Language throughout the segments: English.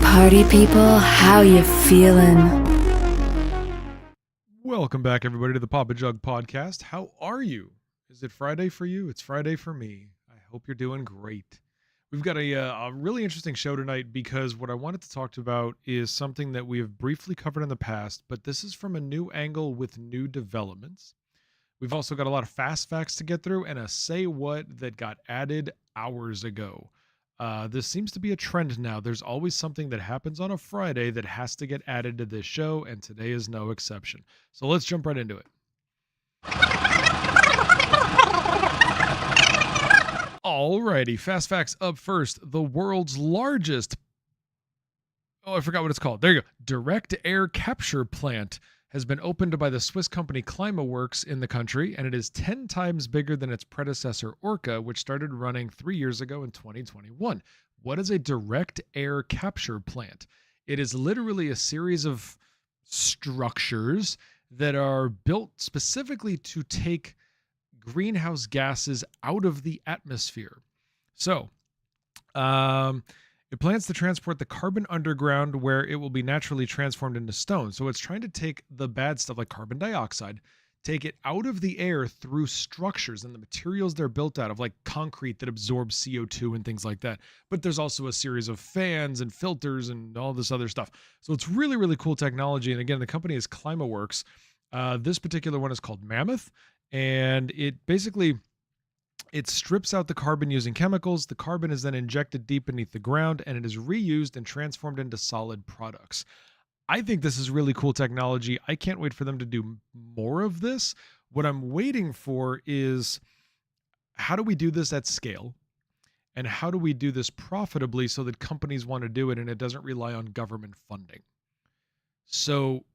Party people, how you feeling? Welcome back, everybody, to the PapaJugg Podcast. How are you? Is it Friday for you? It's Friday for me. I hope you're doing great. We've got a really interesting show tonight because what I wanted to talk about is something that we have briefly covered in the past, but this is from a new angle with new developments. We've also got a lot of fast facts to get through and a say what that got added hours ago. This seems to be a trend now. There's always something that happens on a Friday that has to get added to this show, and today is no exception. So let's jump right into it. Alrighty, fast facts up first. The world's largest, I forgot what it's called. There you go. Direct air capture plant has been opened by the Swiss company Climaworks in the country, and it is 10 times bigger than its predecessor Orca, which started running 3 years ago in 2021. What is a direct air capture plant? It is literally a series of structures that are built specifically to take greenhouse gases out of the atmosphere. So, it plans to transport the carbon underground where it will be naturally transformed into stone. So it's trying to take the bad stuff like carbon dioxide, take it out of the air through structures and the materials they're built out of, like concrete that absorbs CO2 and things like that. But there's also a series of fans and filters and all this other stuff. So it's really, really cool technology. And again, the company is Climaworks. This particular one is called Mammoth. And it strips out the carbon using chemicals. The carbon is then injected deep beneath the ground, and it is reused and transformed into solid products. I think this is really cool technology. I can't wait for them to do more of this. What I'm waiting for is, how do we do this at scale? And how do we do this profitably so that companies want to do it and it doesn't rely on government funding? So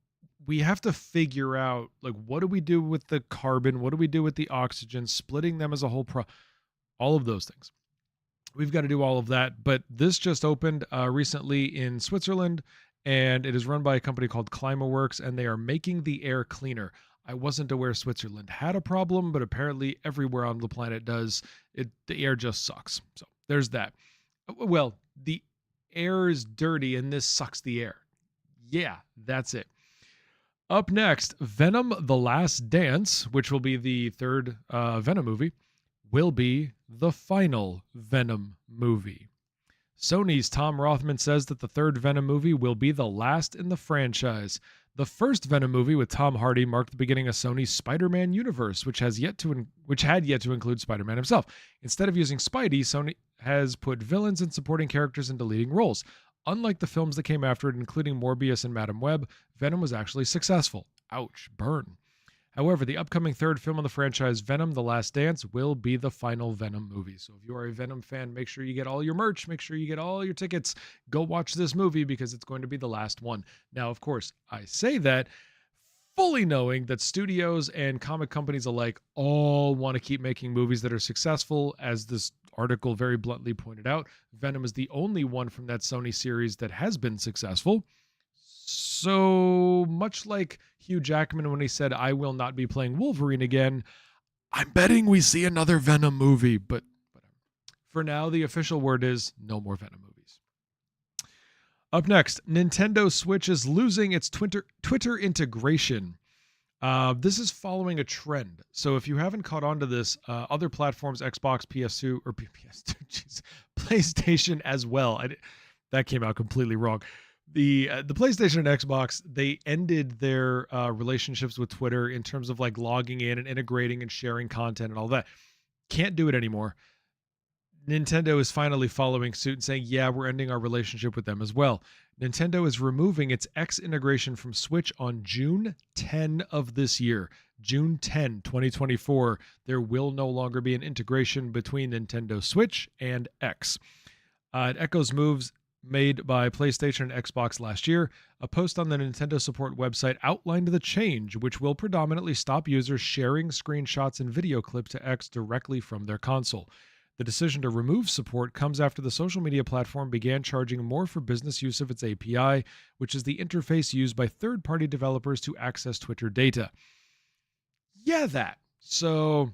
we have to figure out, like, what do we do with the carbon? What do we do with the oxygen? Splitting them as a whole, all of those things. We've got to do all of that. But this just opened recently in Switzerland, and it is run by a company called Climaworks, and they are making the air cleaner. I wasn't aware Switzerland had a problem, but apparently everywhere on the planet does. The air just sucks. So there's that. Well, the air is dirty, and this sucks the air. Yeah, that's it. Up next, Venom: The Last Dance, which will be the third Venom movie, will be the final Venom movie. Sony's Tom Rothman says that the third Venom movie will be the last in the franchise. The first Venom movie with Tom Hardy marked the beginning of Sony's Spider-Man universe, which had yet to include Spider-Man himself. Instead of using Spidey, Sony has put villains and supporting characters into leading roles. Unlike the films that came after it, including Morbius and Madam Web, Venom was actually successful. Ouch, burn. However, the upcoming third film in the franchise, Venom: The Last Dance, will be the final Venom movie. So if you are a Venom fan, make sure you get all your merch, make sure you get all your tickets. Go watch this movie because it's going to be the last one. Now, of course, I say that fully knowing that studios and comic companies alike all want to keep making movies that are successful. As this article very bluntly pointed out, Venom is the only one from that Sony series that has been successful. So much like Hugh Jackman when he said, "I will not be playing Wolverine again," I'm betting we see another Venom movie, but whatever. For now, the official word is no more Venom movies. Up next, Nintendo Switch is losing its Twitter integration. This is following a trend. So if you haven't caught on to this, other platforms, Xbox, PS2, or PS2, PlayStation as well. That came out completely wrong. The PlayStation and Xbox, they ended their relationships with Twitter in terms of like logging in and integrating and sharing content and all that. Can't do it anymore. Nintendo is finally following suit and saying, yeah, we're ending our relationship with them as well. Nintendo is removing its X integration from Switch on June 10 of this year. June 10, 2024, there will no longer be an integration between Nintendo Switch and X. It echoes moves made by PlayStation and Xbox last year. A post on the Nintendo support website outlined the change, which will predominantly stop users sharing screenshots and video clips to X directly from their console. The decision to remove support comes after the social media platform began charging more for business use of its API, which is the interface used by third-party developers to access Twitter data. Yeah, that. So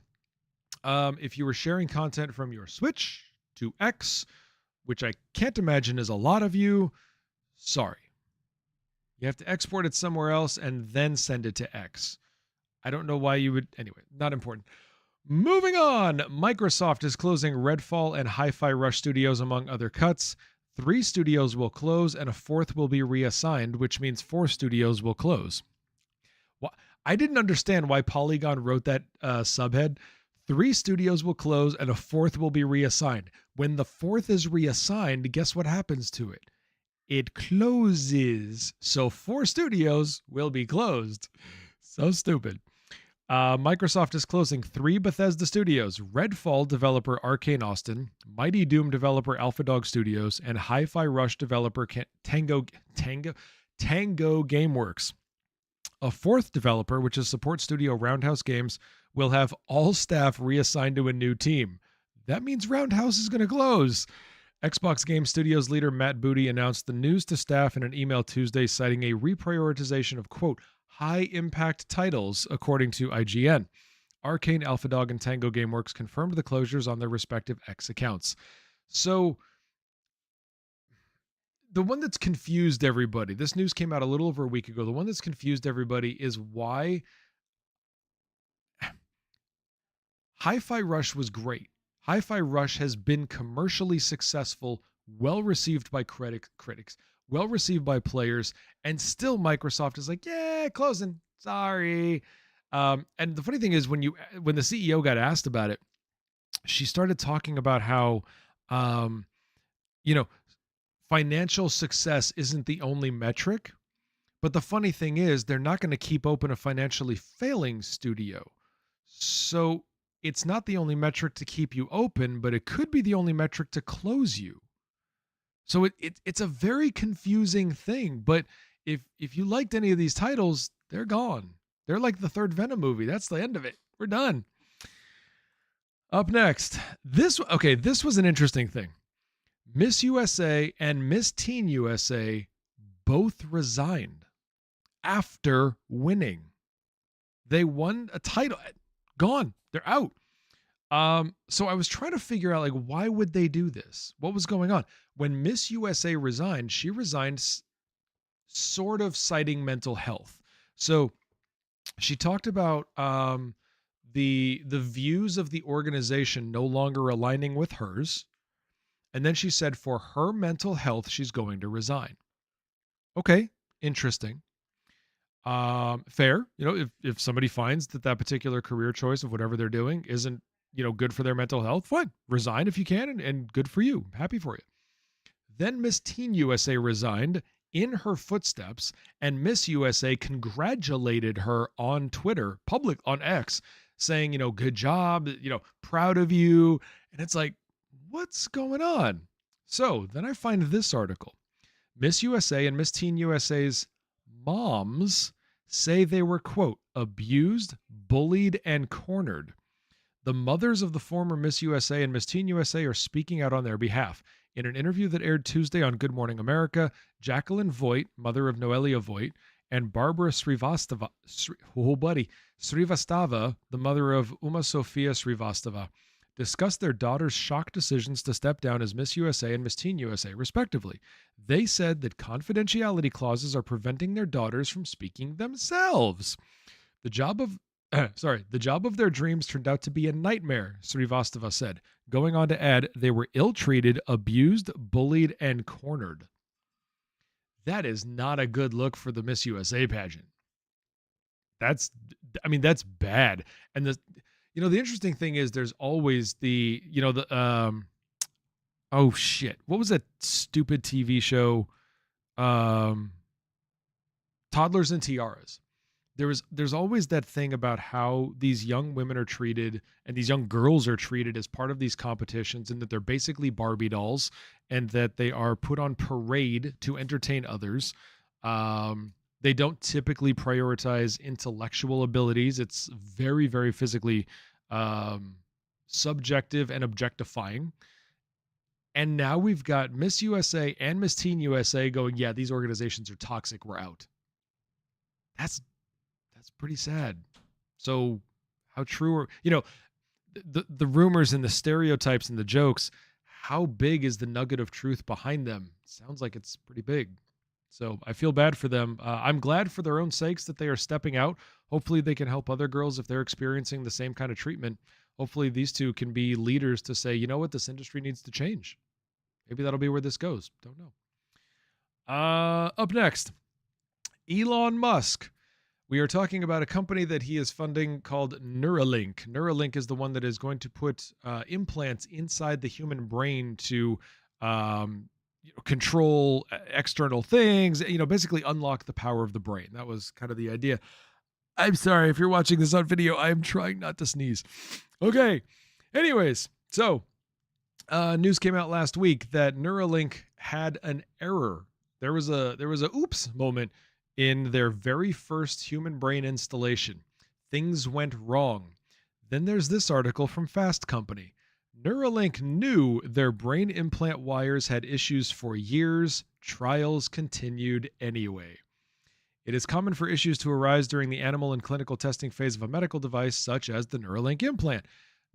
if you were sharing content from your Switch to X, which I can't imagine is a lot of you. Sorry. You have to export it somewhere else and then send it to X. I don't know why you would. Anyway, not important. Moving on. Microsoft is closing Redfall and Hi-Fi Rush Studios, among other cuts. 3 studios will close and a 4th will be reassigned, which means 4 studios will close. Well, I didn't understand why Polygon wrote that subhead. 3 studios will close and a 4th will be reassigned. When the 4th is reassigned, guess what happens to it? It closes. So 4 studios will be closed. So stupid. Microsoft is closing 3 Bethesda studios: Redfall developer Arcane Austin, Mighty Doom developer AlphaDog Studios, and Hi-Fi Rush developer Tango Gameworks. A 4th developer, which is support studio Roundhouse Games, will have all staff reassigned to a new team. That means Roundhouse is going to close. Xbox Game Studios leader Matt Booty announced the news to staff in an email Tuesday, citing a reprioritization of, quote, high-impact titles, according to IGN. Arcane, AlphaDog, and Tango Gameworks confirmed the closures on their respective X accounts. So, the one that's confused everybody, this news came out a little over a week ago, the one that's confused everybody is why Hi-Fi Rush was great. Hi-Fi Rush has been commercially successful, well-received by critics, well-received by players, and still Microsoft is like, yeah, closing, sorry. And the funny thing is, when the CEO got asked about it, she started talking about how, financial success isn't the only metric. But the funny thing is, they're not going to keep open a financially failing studio. So it's not the only metric to keep you open, but it could be the only metric to close you. So it's a very confusing thing. But if you liked any of these titles, they're gone. They're like the 3rd Venom movie. That's the end of it. We're done. Up next, this was an interesting thing. Miss USA and Miss Teen USA both resigned after winning. They won a title. Gone. They're out. So I was trying to figure out, like, why would they do this? What was going on? When Miss USA resigned, she resigned sort of citing mental health. So she talked about the views of the organization no longer aligning with hers. And then she said for her mental health, she's going to resign. Okay, interesting. Fair. If somebody finds that particular career choice of whatever they're doing isn't, good for their mental health, fine. Resign if you can, and good for you. Happy for you. Then Miss Teen USA resigned in her footsteps, and Miss USA congratulated her on Twitter, on X, saying, good job, proud of you. And it's like, what's going on? So then I find this article. Miss USA and Miss Teen USA's moms say they were, quote, abused, bullied, and cornered. The mothers of the former Miss USA and Miss Teen USA are speaking out on their behalf. In an interview that aired Tuesday on Good Morning America, Jacqueline Voigt, mother of Noelia Voigt, and Barbara Srivastava, the mother of Uma Sofia Srivastava, discussed their daughters' shock decisions to step down as Miss USA and Miss Teen USA, respectively. They said that confidentiality clauses are preventing their daughters from speaking themselves. The job of their dreams turned out to be a nightmare, Srivastava said, going on to add they were ill-treated, abused, bullied, and cornered. That is not a good look for the Miss USA pageant. That's bad. And the interesting thing is there's always oh shit. What was that stupid TV show? Toddlers and Tiaras. There's always that thing about how these young women are treated and these young girls are treated as part of these competitions, and that they're basically Barbie dolls and that they are put on parade to entertain others. They don't typically prioritize intellectual abilities. It's very, very physically subjective and objectifying. And now we've got Miss USA and Miss Teen USA going, yeah, these organizations are toxic. We're out. That's pretty sad. So how true are, the rumors and the stereotypes and the jokes, how big is the nugget of truth behind them? Sounds like it's pretty big. So I feel bad for them. I'm glad for their own sakes that they are stepping out. Hopefully they can help other girls if they're experiencing the same kind of treatment. Hopefully these two can be leaders to say, you know what, this industry needs to change. Maybe that'll be where this goes. Don't know. Up next, Elon Musk. We are talking about a company that he is funding called Neuralink. Neuralink is the one that is going to put implants inside the human brain to control external things, basically unlock the power of the brain. That was kind of the idea. I'm sorry if you're watching this on video. I'm trying not to sneeze. Okay. Anyways, so news came out last week that Neuralink had an error. There was a oops moment in their very first human brain installation. Things went wrong. Then there's this article from Fast Company. Neuralink knew their brain implant wires had issues for years. Trials continued anyway. It is common for issues to arise during the animal and clinical testing phase of a medical device, such as the Neuralink implant.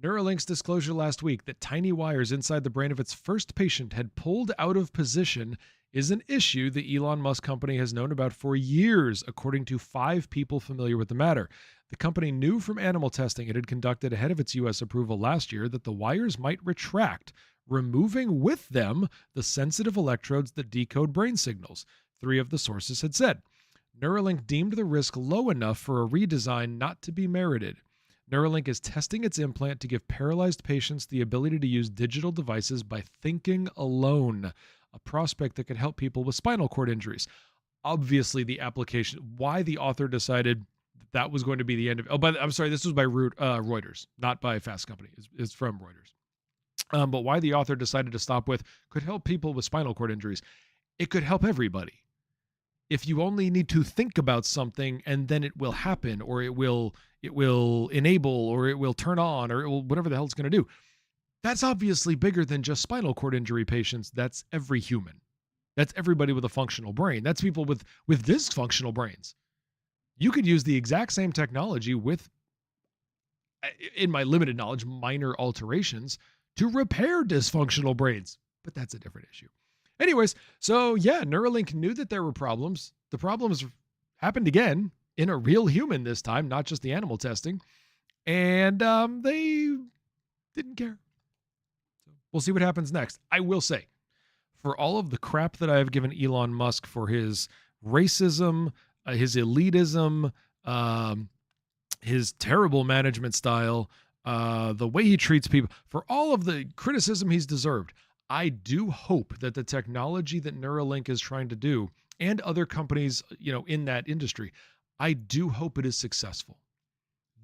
Neuralink's disclosure last week that tiny wires inside the brain of its first patient had pulled out of position is an issue the Elon Musk company has known about for years, according to 5 people familiar with the matter. The company knew from animal testing it had conducted ahead of its U.S. approval last year that the wires might retract, removing with them the sensitive electrodes that decode brain signals, 3 of the sources had said. Neuralink deemed the risk low enough for a redesign not to be merited. Neuralink is testing its implant to give paralyzed patients the ability to use digital devices by thinking alone, a prospect that could help people with spinal cord injuries. Obviously, the application, why the author decided that was going to be the end of it. Oh, but I'm sorry, this was by Reuters, not by Fast Company. It's from Reuters. But why the author decided to stop with could help people with spinal cord injuries. It could help everybody. If you only need to think about something and then it will happen, or it will enable, or it will turn on, or it will whatever the hell it's going to do. That's obviously bigger than just spinal cord injury patients. That's every human. That's everybody with a functional brain. That's people with dysfunctional brains. You could use the exact same technology with, in my limited knowledge, minor alterations to repair dysfunctional brains. But that's a different issue. Anyways, so yeah, Neuralink knew that there were problems. The problems happened again in a real human this time, not just the animal testing. And they didn't care. So we'll see what happens next. I will say, for all of the crap that I have given Elon Musk for his racism, his elitism, his terrible management style, the way he treats people, for all of the criticism he's deserved, I do hope that the technology that Neuralink is trying to do, and other companies, in that industry, I do hope it is successful.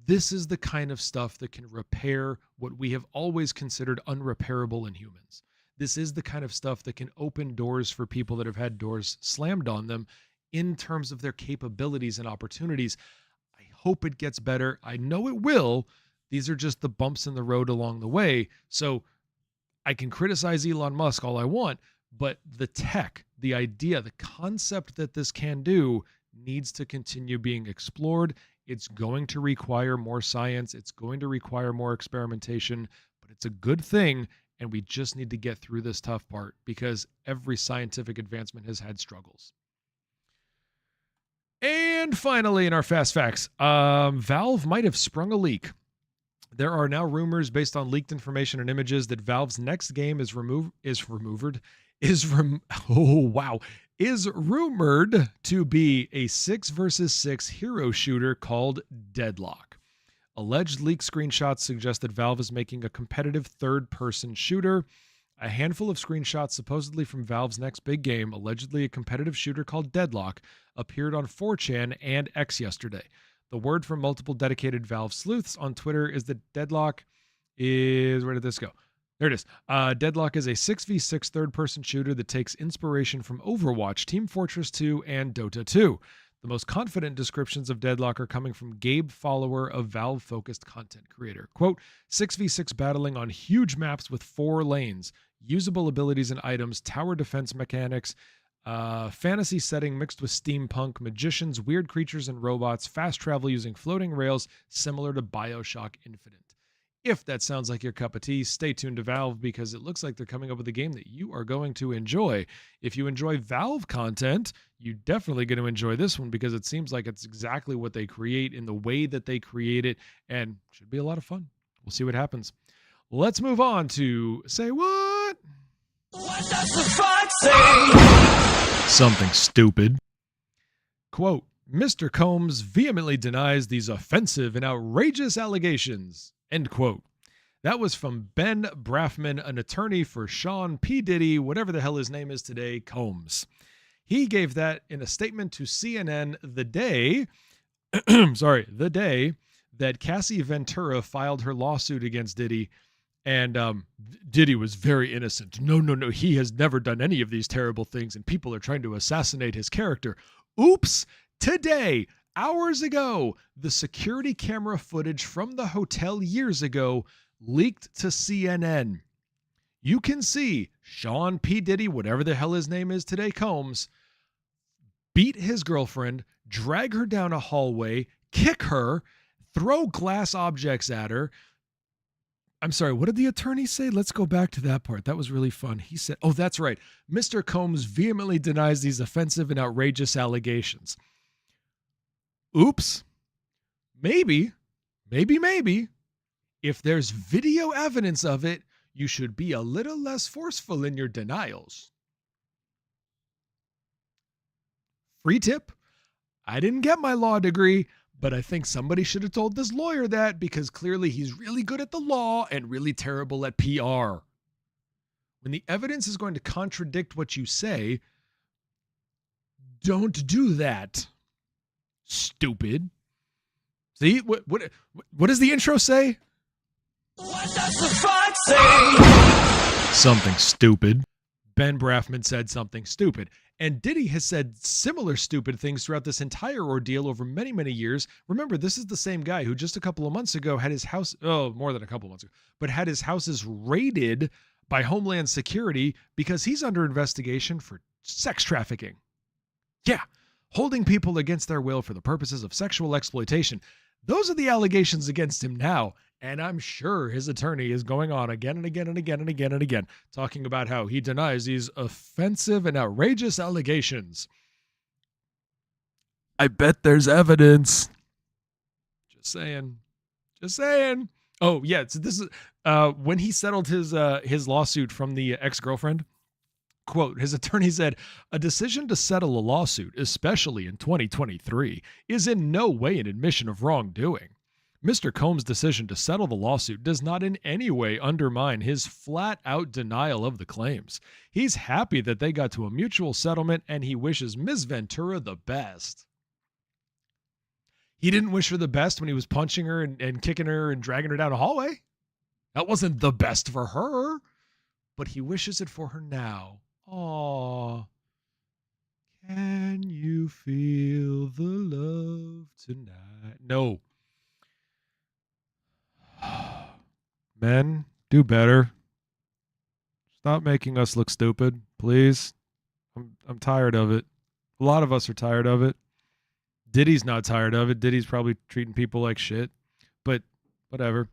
This is the kind of stuff that can repair what we have always considered unrepairable in humans. This is the kind of stuff that can open doors for people that have had doors slammed on them in terms of their capabilities and opportunities. I hope it gets better. I know it will. These are just the bumps in the road along the way. So I can criticize Elon Musk all I want, but the tech, the idea, the concept that this can do needs to continue being explored. It's going to require more science. It's going to require more experimentation, but it's a good thing. And we just need to get through this tough part because every scientific advancement has had struggles. And finally, in our fast facts, Valve might have sprung a leak. There are now rumors based on leaked information and images that Valve's next game is rumored to be a 6 versus 6 hero shooter called Deadlock. Alleged leaked screenshots suggest that Valve is making a competitive third-person shooter. A handful of screenshots supposedly from Valve's next big game, allegedly a competitive shooter called Deadlock, appeared on 4chan and X yesterday. The word from multiple dedicated Valve sleuths on Twitter is that Deadlock is... Where did this go? There it is. Deadlock is a 6v6 third-person shooter that takes inspiration from Overwatch, Team Fortress 2, and Dota 2. The most confident descriptions of Deadlock are coming from Gabe Follower, a Valve-focused content creator. Quote, 6v6 battling on huge maps with 4 lanes, usable abilities and items, tower defense mechanics, fantasy setting mixed with steampunk, magicians, weird creatures and robots, fast travel using floating rails, similar to BioShock Infinite. If that sounds like your cup of tea, stay tuned to Valve because it looks like they're coming up with a game that you are going to enjoy. If you enjoy Valve content, you're definitely going to enjoy this one because it seems like it's exactly what they create in the way that they create it and should be a lot of fun. We'll see what happens. Let's move on to Say What? What does the fox say? Something stupid. Quote, Mr. Combs vehemently denies these offensive and outrageous allegations. End quote. That was from Ben Brafman, an attorney for Sean P. Diddy, whatever the hell his name is today, Combs. He gave that in a statement to CNN the day that Cassie Ventura filed her lawsuit against Diddy. And Diddy was very innocent. No, he has never done any of these terrible things, and people are trying to assassinate his character. Oops, today, hours ago, the security camera footage from the hotel years ago leaked to CNN. You can see Sean P. Diddy, whatever the hell his name is today, Combs, beat his girlfriend, drag her down a hallway, kick her, throw glass objects at her. I'm sorry, what did the attorney say? Let's go back to that part. That was really fun. He said, oh, that's right. Mr. Combs vehemently denies these offensive and outrageous allegations. Oops. Maybe. If there's video evidence of it, you should be a little less forceful in your denials. Free tip. I didn't get my law degree, but I think somebody should have told this lawyer that because clearly he's really good at the law and really terrible at PR. When the evidence is going to contradict what you say, don't do that. Stupid. See, what does the intro say? What does the fox say? Something stupid. Ben Brafman said something stupid. And Diddy has said similar stupid things throughout this entire ordeal over many, many years. Remember, this is the same guy who just a couple of months ago had his house, more than a couple of months ago, but had his houses raided by Homeland Security because he's under investigation for sex trafficking. Yeah, holding people against their will for the purposes of sexual exploitation. Those are the allegations against him now. And I'm sure his attorney is going on again and again, talking about how he denies these offensive and outrageous allegations. I bet there's evidence. Just saying. Oh, yeah. So this is when he settled his lawsuit from the ex-girlfriend. Quote, his attorney said, a decision to settle a lawsuit, especially in 2023, is in no way an admission of wrongdoing. Mr. Combs' decision to settle the lawsuit does not in any way undermine his flat-out denial of the claims. He's happy that they got to a mutual settlement, and he wishes Ms. Ventura the best. He didn't wish her the best when he was punching her and kicking her and dragging her down a hallway. That wasn't the best for her, but he wishes it for her now. Aww. Can you feel the love tonight? No. Men, do better. Stop making us look stupid, please. I'm tired of it. A lot of us are tired of it. Diddy's not tired of it. Diddy's probably treating people like shit. But whatever.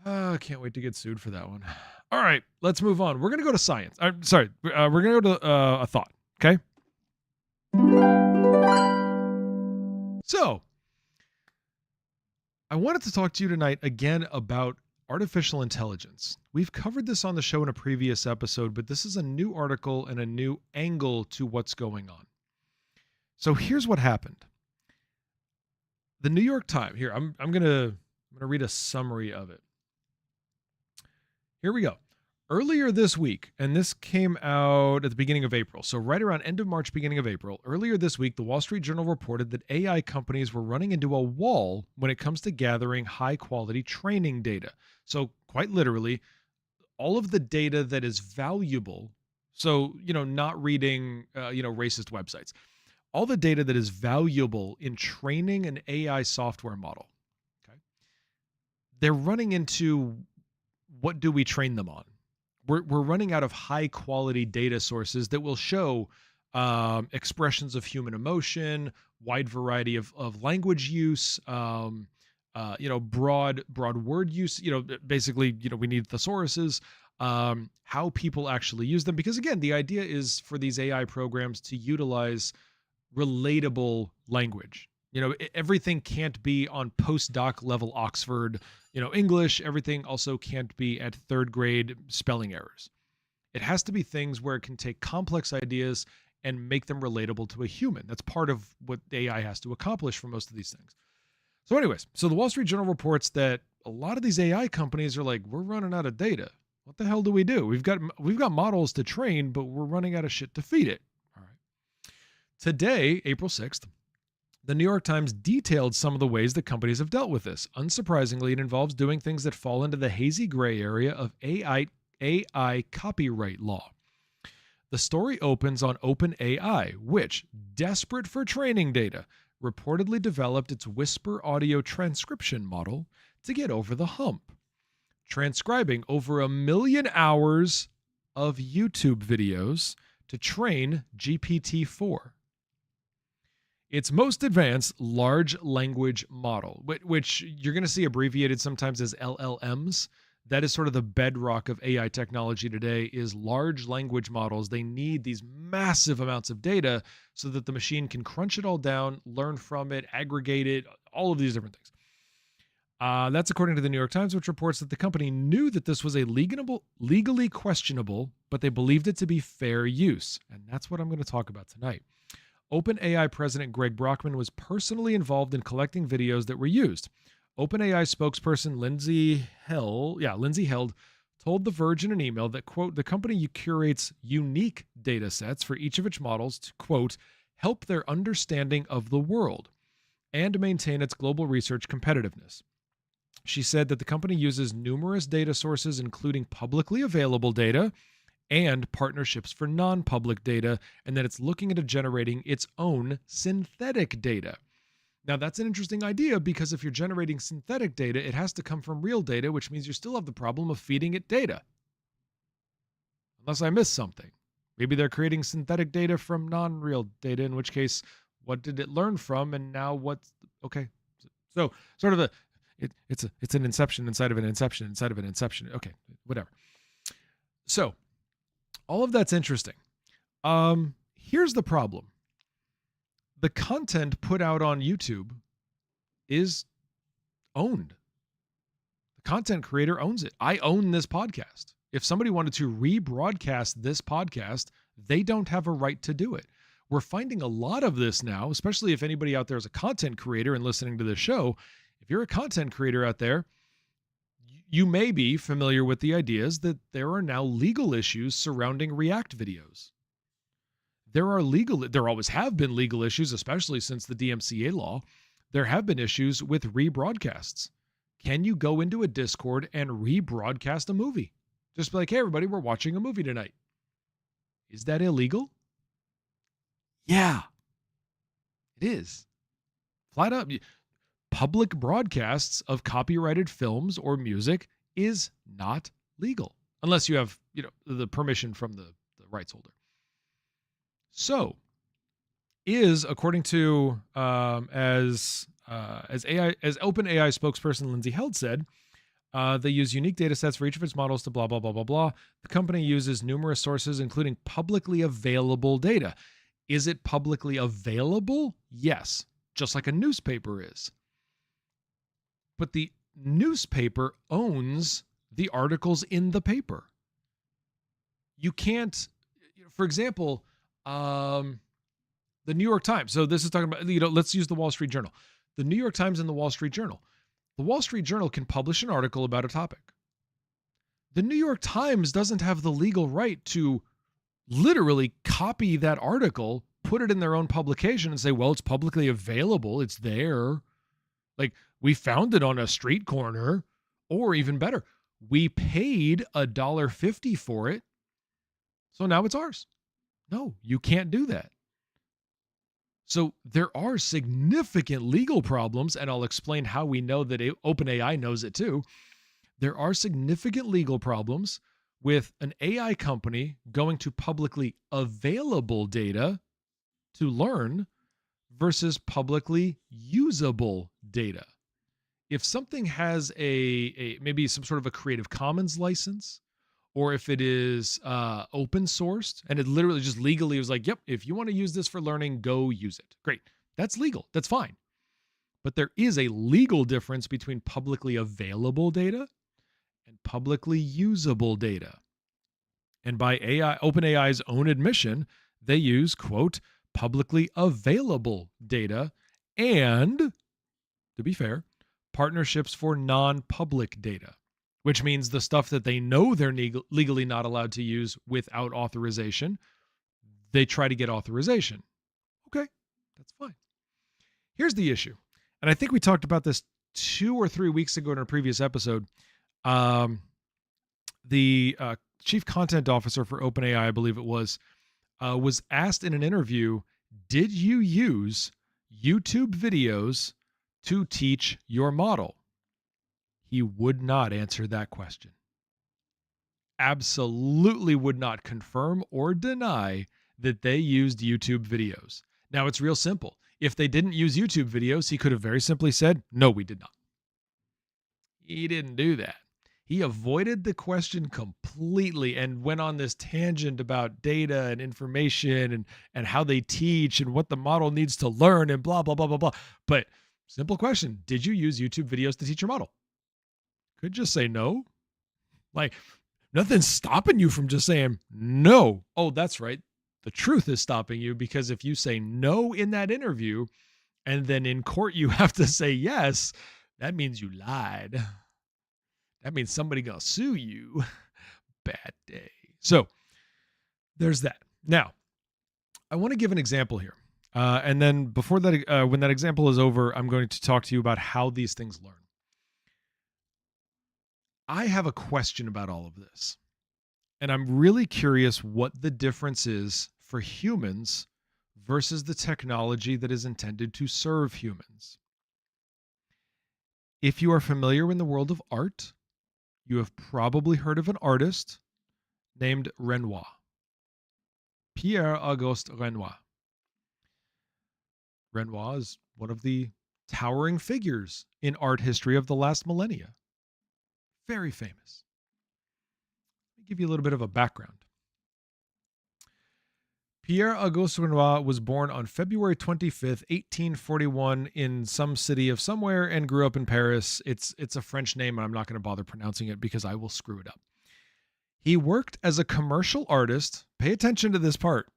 I can't wait to get sued for that one. All right, let's move on. We're going to go to science. We're going to go to a thought, okay? So, I wanted to talk to you tonight again about artificial intelligence. We've covered this on the show in a previous episode, but this is a new article and a new angle to what's going on. So here's what happened. The New York Times, here, I'm gonna read a summary of it. Here we go. Earlier this week, and this came out at the beginning of April, so right around end of March, beginning of April, earlier this week, the Wall Street Journal reported that AI companies were running into a wall when it comes to gathering high-quality training data. So quite literally, all of the data that is valuable, so, not reading, racist websites, all the data that is valuable in training an AI software model, okay, they're running into what do we train them on? We're running out of high quality data sources that will show expressions of human emotion, wide variety of language use, broad word use, basically, we need thesauruses, how people actually use them. Because again, the idea is for these AI programs to utilize relatable language. Everything can't be on postdoc level Oxford, English. Everything also can't be at third grade spelling errors. It has to be things where it can take complex ideas and make them relatable to a human. That's part of what AI has to accomplish for most of these things. So anyways, so the Wall Street Journal reports that a lot of these AI companies are like, we're running out of data. What the hell do? We've got models to train, but we're running out of shit to feed it. All right. Today, April 6th, the New York Times detailed some of the ways that companies have dealt with this. Unsurprisingly, it involves doing things that fall into the hazy gray area of AI copyright law. The story opens on OpenAI, which, desperate for training data, reportedly developed its whisper audio transcription model to get over the hump, transcribing over 1 million hours of YouTube videos to train GPT-4. Its most advanced large language model, which you're going to see abbreviated sometimes as LLMs. That is sort of the bedrock of AI technology today, is large language models. They need these massive amounts of data so that the machine can crunch it all down, learn from it, aggregate it, all of these different things. That's according to the New York Times, which reports that the company knew that this was a legally questionable, but they believed it to be fair use. And that's what I'm going to talk about tonight. OpenAI President Greg Brockman was personally involved in collecting videos that were used. OpenAI spokesperson Lindsay Held told The Verge in an email that, quote, the company curates unique data sets for each of its models to, quote, help their understanding of the world and maintain its global research competitiveness. She said that the company uses numerous data sources, including publicly available data and partnerships for non-public data, and that it's looking into generating its own synthetic data. Now, that's an interesting idea, because if you're generating synthetic data, it has to come from real data, which means you still have the problem of feeding it data. Unless I missed something. Maybe they're creating synthetic data from non-real data, in which case, what did it learn from? And now what's okay? So sort of it's an inception inside of an inception inside of an inception. Okay, whatever. So all of that's interesting. Here's the problem. The content put out on YouTube is owned. The content creator owns it. I own this podcast. If somebody wanted to rebroadcast this podcast, they don't have a right to do it. We're finding a lot of this now, especially if anybody out there is a content creator and listening to this show. If you're a content creator out there, you may be familiar with the ideas that there are now legal issues surrounding React videos. There always have been legal issues, especially since the DMCA law. There have been issues with rebroadcasts. Can you go into a Discord and rebroadcast a movie? Just be like, hey, everybody, we're watching a movie tonight. Is that illegal? Yeah, it is. Flat up. Public broadcasts of copyrighted films or music is not legal unless you have, the permission from the rights holder. So, according to as OpenAI spokesperson Lindsay Held said, they use unique data sets for each of its models to blah blah blah blah blah. The company uses numerous sources, including publicly available data. Is it publicly available? Yes, just like a newspaper is. But the newspaper owns the articles in the paper. You can't, for example, the New York Times. So this is talking about, let's use the Wall Street Journal. The New York Times and the Wall Street Journal. The Wall Street Journal can publish an article about a topic. The New York Times doesn't have the legal right to literally copy that article, put it in their own publication and say, well, it's publicly available. It's there. Like, we found it on a street corner, or even better, we paid $1.50 for it. So now it's ours. No, you can't do that. So there are significant legal problems, and I'll explain how we know that OpenAI knows it too. There are significant legal problems with an AI company going to publicly available data to learn versus publicly usable data. if something has a maybe some sort of a Creative Commons license, or if it is open sourced and it literally just legally was like, yep, if you want to use this for learning, go use it. Great. That's legal. That's fine. But there is a legal difference between publicly available data and publicly usable data. And by OpenAI's own admission, they use, quote, publicly available data and, to be fair, partnerships for non-public data, which means the stuff that they know they're legally not allowed to use without authorization, they try to get authorization. Okay, that's fine. Here's the issue. And I think we talked about this 2 or 3 weeks ago in a previous episode. The chief content officer for OpenAI, I believe it was asked in an interview, did you use YouTube videos to teach your model? He would not answer that question. Absolutely would not confirm or deny that they used YouTube videos. Now, it's real simple. If they didn't use YouTube videos, he could have very simply said, no, we did not. He didn't do that. He avoided the question completely and went on this tangent about data and information and how they teach and what the model needs to learn and blah, blah, blah, blah, blah. But simple question, did you use YouTube videos to teach your model? Could just say no. Like, nothing's stopping you from just saying no. Oh, that's right. The truth is stopping you, because if you say no in that interview and then in court you have to say yes, that means you lied. That means somebody gonna sue you. Bad day. So there's that. Now, I want to give an example here. And then before that, when that example is over, I'm going to talk to you about how these things learn. I have a question about all of this. And I'm really curious what the difference is for humans versus the technology that is intended to serve humans. If you are familiar in the world of art, you have probably heard of an artist named Renoir. Pierre-Auguste Renoir. Renoir is one of the towering figures in art history of the last millennia. Very famous. Let me give you a little bit of a background. Pierre-Auguste Renoir was born on February 25th, 1841 in some city of somewhere and grew up in Paris. It's a French name, and I'm not going to bother pronouncing it because I will screw it up. He worked as a commercial artist. Pay attention to this part.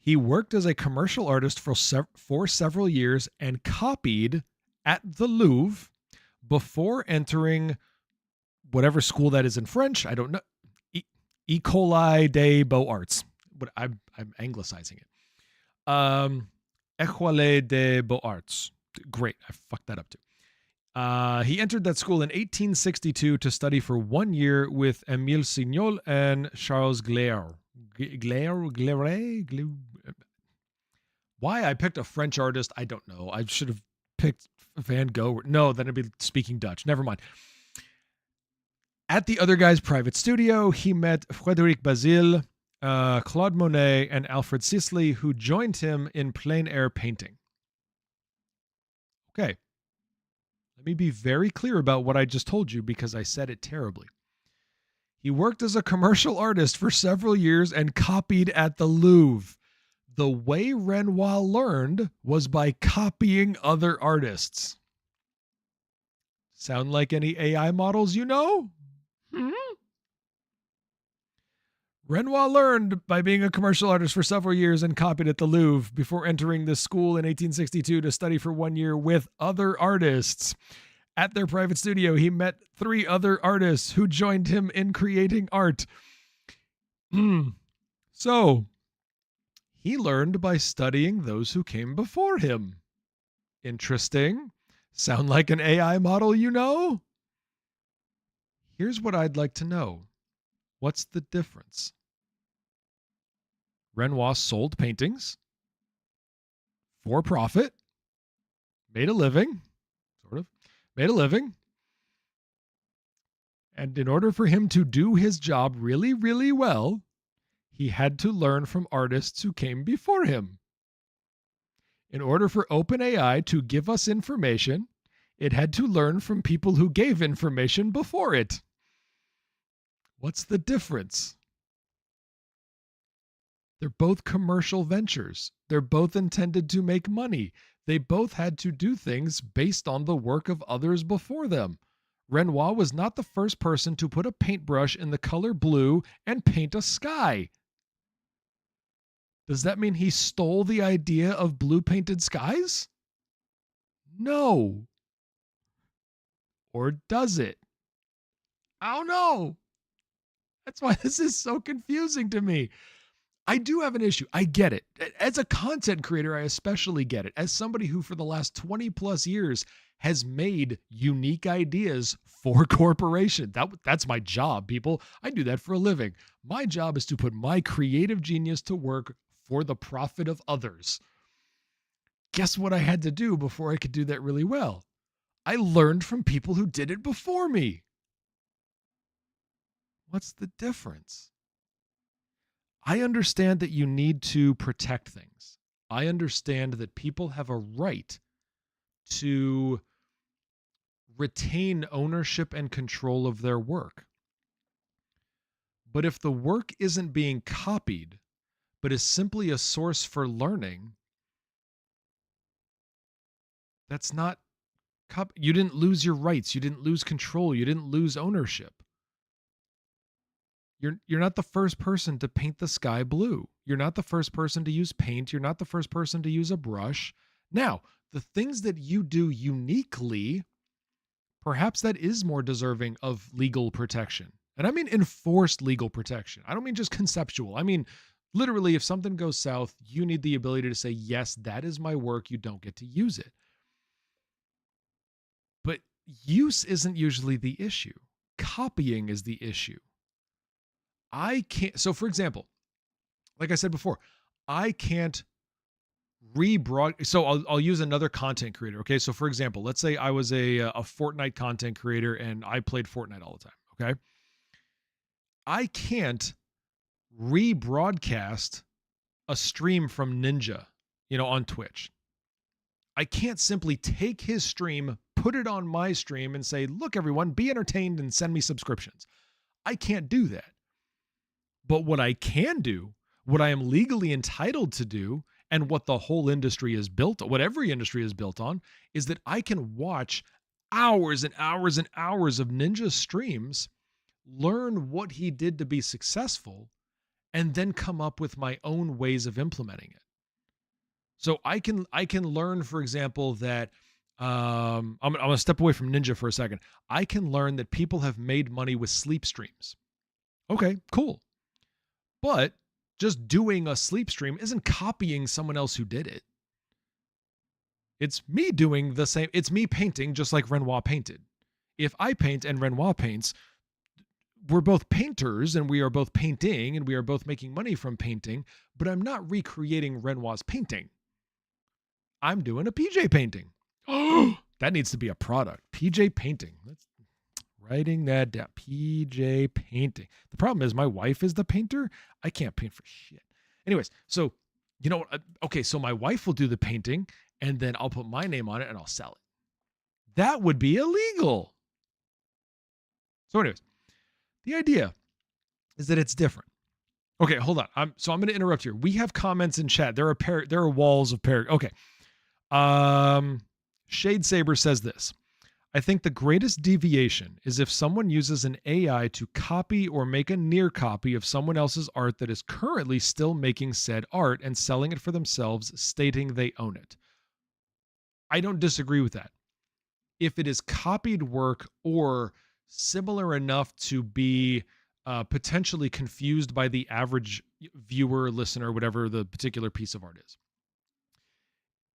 He worked as a commercial artist for several years and copied at the Louvre before entering whatever school that is in French. I don't know. École des Beaux-Arts. But I'm anglicizing it. École des Beaux-Arts. Great. I fucked that up too. He entered that school in 1862 to study for 1 year with Émile Signol and Charles Gleyre. Why I picked a French artist, I don't know. I should have picked Van Gogh. No, then I'd be speaking Dutch. Never mind. At the other guy's private studio, he met Frédéric Bazille, Claude Monet, and Alfred Sisley, who joined him in plein air painting. Okay. Let me be very clear about what I just told you because I said it terribly. He worked as a commercial artist for several years and copied at the Louvre. The way Renoir learned was by copying other artists. Sound like any AI models you know? Renoir learned by being a commercial artist for several years and copied at the Louvre before entering the school in 1862 to study for 1 year with other artists. At their private studio, he met 3 other artists who joined him in creating art. So, he learned by studying those who came before him. Interesting. Sound like an AI model you know? Here's what I'd like to know. What's the difference? Renoir sold paintings for profit, made a living, and in order for him to do his job really, really well, he had to learn from artists who came before him. In order for OpenAI to give us information, it had to learn from people who gave information before it. What's the difference? They're both commercial ventures. They're both intended to make money. They both had to do things based on the work of others before them. Renoir was not the first person to put a paintbrush in the color blue and paint a sky. Does that mean he stole the idea of blue painted skies? No. Or does it? I don't know. That's why this is so confusing to me. I do have an issue. I get it. As a content creator, I especially get it. As somebody who for the last 20 plus years has made unique ideas for corporation. That's my job, people. I do that for a living. My job is to put my creative genius to work for the profit of others. Guess what I had to do before I could do that really well? I learned from people who did it before me. What's the difference? I understand that you need to protect things. I understand that people have a right to retain ownership and control of their work. But if the work isn't being copied, but is simply a source for learning, that's not you didn't lose your rights, you didn't lose control, you didn't lose ownership. You're not the first person to paint the sky blue. You're not the first person to use paint. You're not the first person to use a brush. Now, the things that you do uniquely, perhaps that is more deserving of legal protection. And I mean enforced legal protection. I don't mean just conceptual. I mean, literally, if something goes south, you need the ability to say, yes, that is my work. You don't get to use it. But use isn't usually the issue. Copying is the issue. I can't. So, for example, like I said before, I can't So I'll use another content creator. Okay. So, for example, let's say I was a Fortnite content creator and I played Fortnite all the time. Okay. I can't rebroadcast a stream from Ninja, on Twitch. I can't simply take his stream, put it on my stream and say, look, everyone, be entertained and send me subscriptions. I can't do that. But what I can do, what I am legally entitled to do, and what the whole industry is built on, what every industry is built on, is that I can watch hours and hours and hours of Ninja streams, learn what he did to be successful, and then come up with my own ways of implementing it. So I can learn, for example, that I'm going to step away from Ninja for a second. I can learn that people have made money with sleep streams. Okay, cool. But just doing a sleep stream isn't copying someone else who did it. It's me doing the same. It's me painting just like Renoir painted. If I paint and Renoir paints, we're both painters and we are both painting and we are both making money from painting, but I'm not recreating Renoir's painting. I'm doing a PJ painting. Oh, that needs to be a product. PJ painting. Let's writing that down. PJ painting. The problem is my wife is the painter. I can't paint for shit. Anyways, so, okay, so my wife will do the painting and then I'll put my name on it and I'll sell it. That would be illegal. So anyways, the idea is that it's different. Okay, hold on. I'm going to interrupt here. We have comments in chat. There are walls of Okay. Shade Saber says this. I think the greatest deviation is if someone uses an AI to copy or make a near copy of someone else's art that is currently still making said art and selling it for themselves, stating they own it. I don't disagree with that. If it is copied work or similar enough to be potentially confused by the average viewer, listener, whatever the particular piece of art is.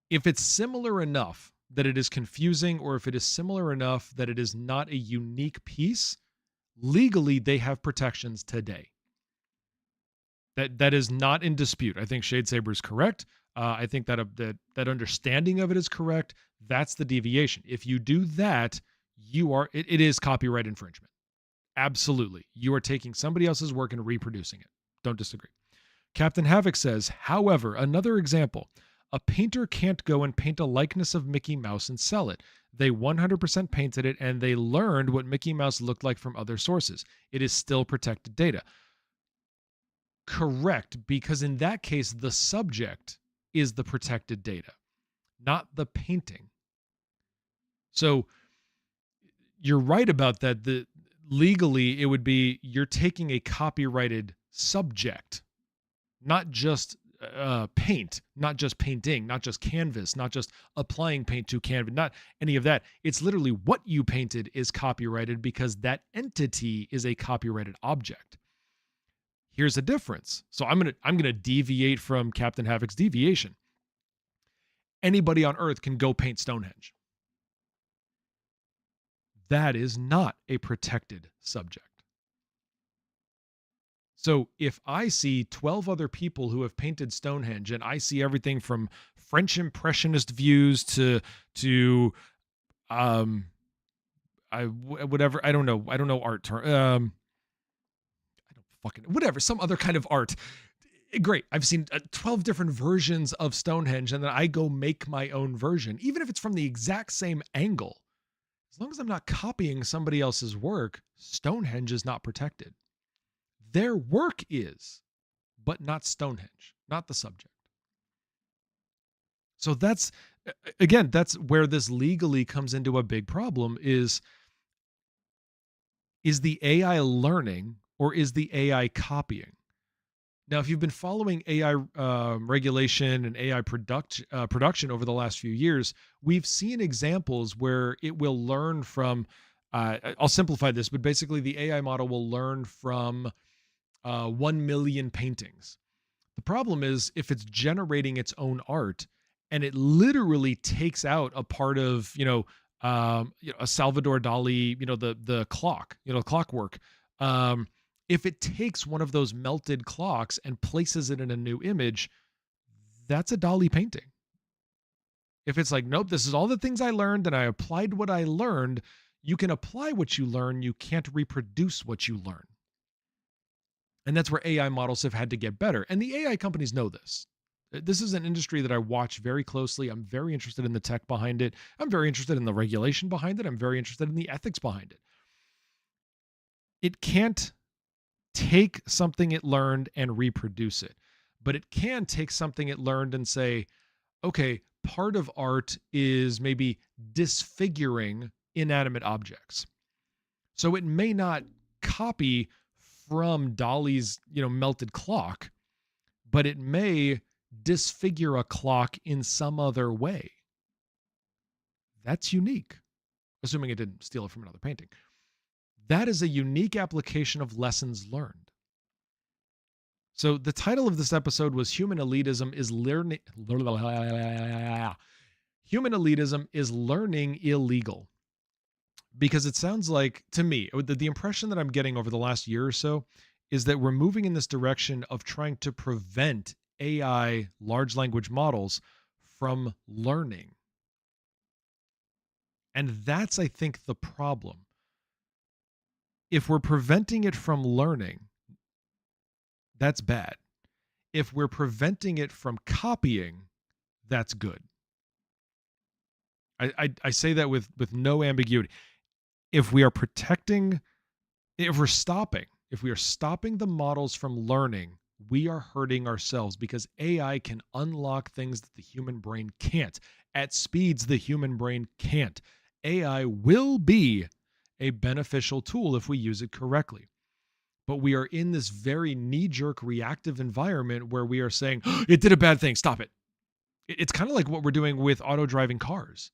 If it's similar enough that it is confusing, or if it is similar enough that it is not a unique piece, legally they have protections today. That is not in dispute. I think Shade Saber is correct. I think that understanding of it is correct. That's the deviation. If you do that, it is copyright infringement. Absolutely. You are taking somebody else's work and reproducing it. Don't disagree. Captain Havoc says, however, another example. A painter can't go and paint a likeness of Mickey Mouse and sell it. They 100% painted it, and they learned what Mickey Mouse looked like from other sources. It is still protected data. Correct, because in that case, the subject is the protected data, not the painting. So you're right about that. Legally, it would be you're taking a copyrighted subject, not just paint, not just painting, not just canvas, not just applying paint to canvas, not any of that. It's literally what you painted is copyrighted because that entity is a copyrighted object. Here's a difference. So I'm gonna deviate from Captain Havoc's deviation. Anybody on Earth can go paint Stonehenge. That is not a protected subject. So if I see 12 other people who have painted Stonehenge, and I see everything from French Impressionist views to whatever, I don't know art term, whatever, some other kind of art. Great. I've seen 12 different versions of Stonehenge, and then I go make my own version, even if it's from the exact same angle. As long as I'm not copying somebody else's work, Stonehenge is not protected. Their work is, but not Stonehenge, not the subject. So that's where this legally comes into a big problem is the AI learning or is the AI copying? Now, if you've been following AI regulation and AI production over the last few years, we've seen examples where it will learn from, I'll simplify this, but basically the AI model will learn from 1 million paintings. The problem is if it's generating its own art and it literally takes out a part of, a Salvador Dali, the clock, clockwork. If it takes one of those melted clocks and places it in a new image, that's a Dali painting. If it's like, nope, this is all the things I learned and I applied what I learned, you can apply what you learn, you can't reproduce what you learn. And that's where AI models have had to get better. And the AI companies know this. This is an industry that I watch very closely. I'm very interested in the tech behind it. I'm very interested in the regulation behind it. I'm very interested in the ethics behind it. It can't take something it learned and reproduce it, but it can take something it learned and say, okay, part of art is maybe disfiguring inanimate objects. So it may not copy from Dali's, melted clock, but it may disfigure a clock in some other way. That's unique, assuming it didn't steal it from another painting. That is a unique application of lessons learned. So the title of this episode was Human Elitism is Learning. Human Elitism is Learning Illegal. Because it sounds like, to me, the impression that I'm getting over the last year or so is that we're moving in this direction of trying to prevent AI, large language models, from learning. And that's, I think, the problem. If we're preventing it from learning, that's bad. If we're preventing it from copying, that's good. I say that with no ambiguity. If we are stopping the models from learning, we are hurting ourselves because AI can unlock things that the human brain can't at speeds the human brain can't. AI will be a beneficial tool if we use it correctly. But we are in this very knee-jerk reactive environment where we are saying, oh, it did a bad thing, stop it. It's kind of like what we're doing with auto-driving cars.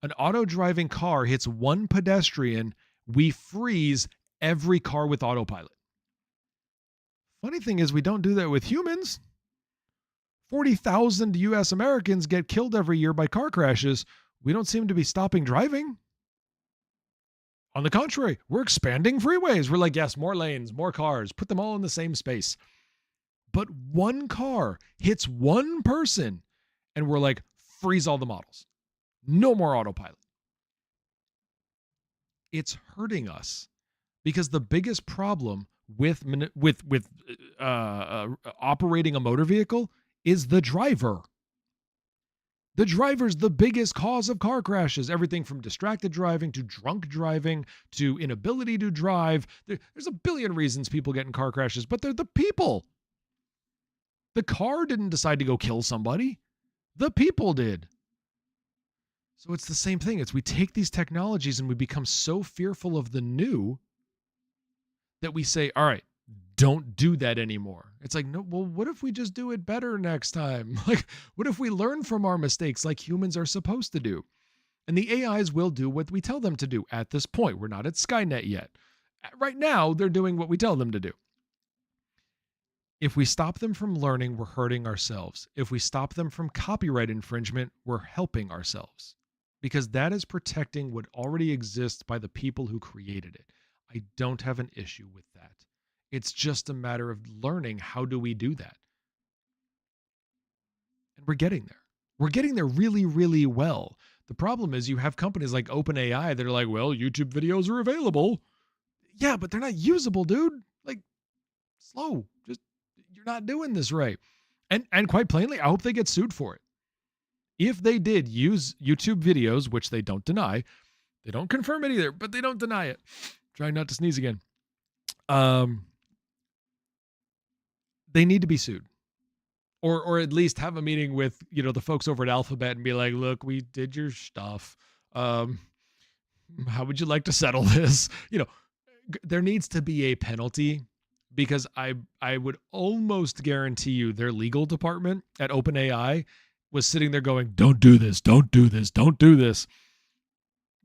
An auto-driving car hits one pedestrian, we freeze every car with autopilot. Funny thing is we don't do that with humans. 40,000 U.S. Americans get killed every year by car crashes. We don't seem to be stopping driving. On the contrary, we're expanding freeways. We're like, yes, more lanes, more cars, put them all in the same space. But one car hits one person and we're like, freeze all the models. No more autopilot. It's hurting us because the biggest problem with operating a motor vehicle is the driver. The driver's the biggest cause of car crashes. Everything from distracted driving to drunk driving to inability to drive. There's a billion reasons people get in car crashes, but they're the people. The car didn't decide to go kill somebody. The people did. So it's the same thing. It's we take these technologies and we become so fearful of the new that we say, all right, don't do that anymore. It's like, no, well, what if we just do it better next time? Like, what if we learn from our mistakes like humans are supposed to do? And the AIs will do what we tell them to do at this point. We're not at Skynet yet. Right now, they're doing what we tell them to do. If we stop them from learning, we're hurting ourselves. If we stop them from copyright infringement, we're helping ourselves. Because that is protecting what already exists by the people who created it. I don't have an issue with that. It's just a matter of learning how do we do that. And we're getting there. We're getting there really, really well. The problem is you have companies like OpenAI that are like, well, YouTube videos are available. Yeah, but they're not usable, dude. Like, slow. Just, you're not doing this right. And quite plainly, I hope they get sued for it. If they did use YouTube videos, which they don't deny, they don't confirm it either, but they don't deny it. Trying not to sneeze again. They need to be sued. Or at least have a meeting with, the folks over at Alphabet and be like, look, we did your stuff. How would you like to settle this? There needs to be a penalty, because I would almost guarantee you their legal department at OpenAI was sitting there going, don't do this, don't do this, don't do this.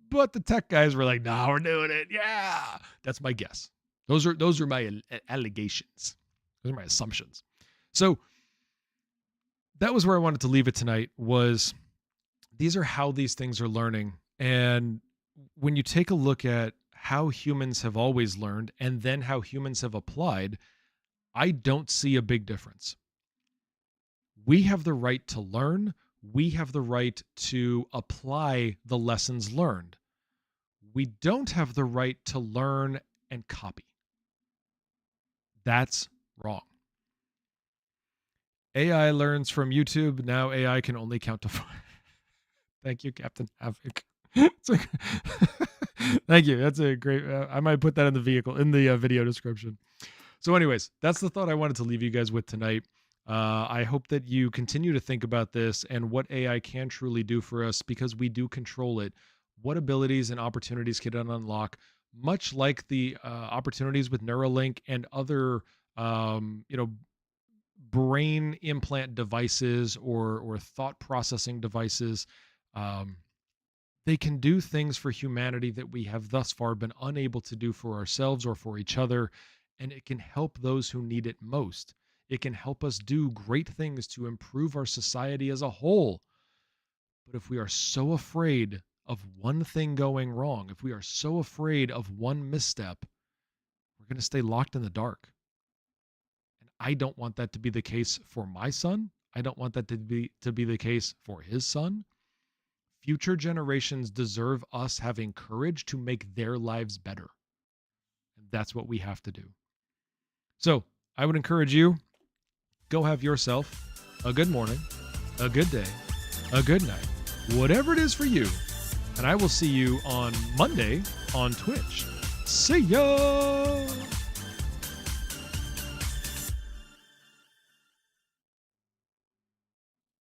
But the tech guys were like, nah, we're doing it. Yeah. That's my guess. Those are my allegations. Those are my assumptions. So that was where I wanted to leave it tonight, was these are how these things are learning. And when you take a look at how humans have always learned and then how humans have applied, I don't see a big difference. We have the right to learn. We have the right to apply the lessons learned. We don't have the right to learn and copy. That's wrong. AI learns from YouTube. Now AI can only count to 5. Thank you, Captain Havoc. Thank you. That's a great. I might put that in the video description. So, anyways, that's the thought I wanted to leave you guys with tonight. I hope that you continue to think about this and what AI can truly do for us, because we do control it. What abilities and opportunities can it unlock? Much like the opportunities with Neuralink and other, brain implant devices or thought processing devices. They can do things for humanity that we have thus far been unable to do for ourselves or for each other, and it can help those who need it most. It can help us do great things to improve our society as a whole. But if we are so afraid of one thing going wrong, if we are so afraid of one misstep, we're going to stay locked in the dark. And I don't want that to be the case for my son. I don't want that to be the case for his son. Future generations deserve us having courage to make their lives better. And that's what we have to do. So I would encourage you, go have yourself a good morning, a good day, a good night, whatever it is for you. And I will see you on Monday on Twitch. See ya!